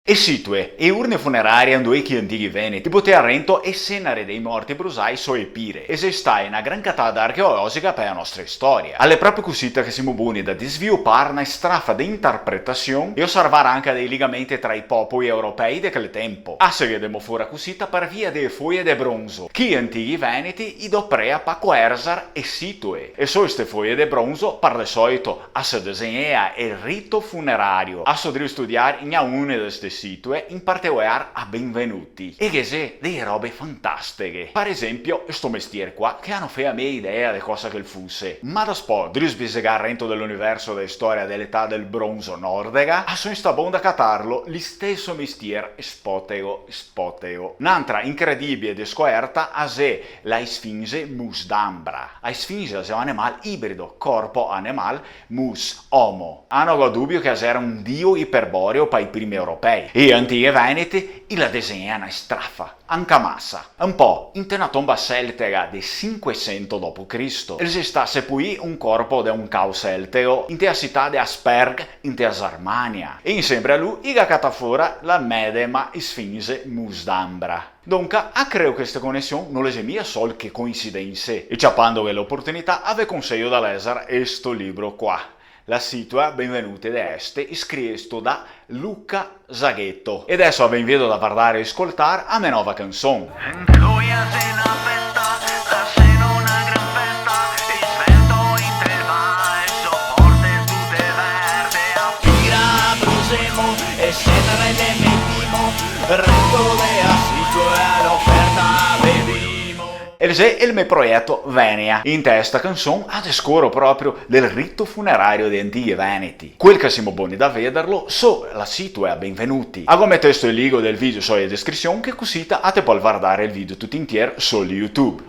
E situe e urne funerarie andoichi antichi veneti, poter rento e senare dei morti brusai so epire, e se stai una gran catata archeologica per la nostra storia. Alle proprie cosite che siamo buoni da sviluppare una strafa di interpretazione e osservare anche dei legamenti tra i popoli europei di quel tempo. A se vediamo fuori cosita per via delle foglie di bronzo, che antichi veneti i doprea pa coersar e situe. E so queste foglie di bronzo per le solito a se disegnea il rito funerario, a so studiare in una di queste situe, in particolare a benvenuti. E che se delle robe fantastiche. Per esempio, sto mestiere qua, che hanno fatto a me idea di cosa che fosse. Ma da spo, svisegare rento dell'universo della storia dell'età del bronzo nordega, a sono sta bonda catarlo, li stesso mestiere spotego. Un'altra incredibile descoperta a se la sfinge mus d'ambra. La sfinge è un animale ibrido, corpo animal, mus homo. Hanno dubbio che era un dio iperboreo per i primi europei. E antiche veneti la disegnano strafa, anche massa. Un po' in una tomba celtica del 500 d.C. Esiste sepui un corpo di un caos celteo in la città di Asperg in Germania. E insieme a lui i catafora la medema sfinge mus d'ambra. Dunque, credo che questa connessione non le mia sol che coincidenze. E ciapando l'opportunità, ave consiglio da leggere questo libro qua. La situa benvenuti da este, scritto da Luca Zaghetto. E adesso vi invito da guardare e ascoltare a mia nuova canzone. Ed è il mio progetto Venia. In testa canzone ad escoro proprio del rito funerario di antichi veneti. Quel che siamo buoni da vederlo, la situa a benvenuti. A come testo il link del video so in descrizione che così a te puoi guardare il video tutto intero su YouTube.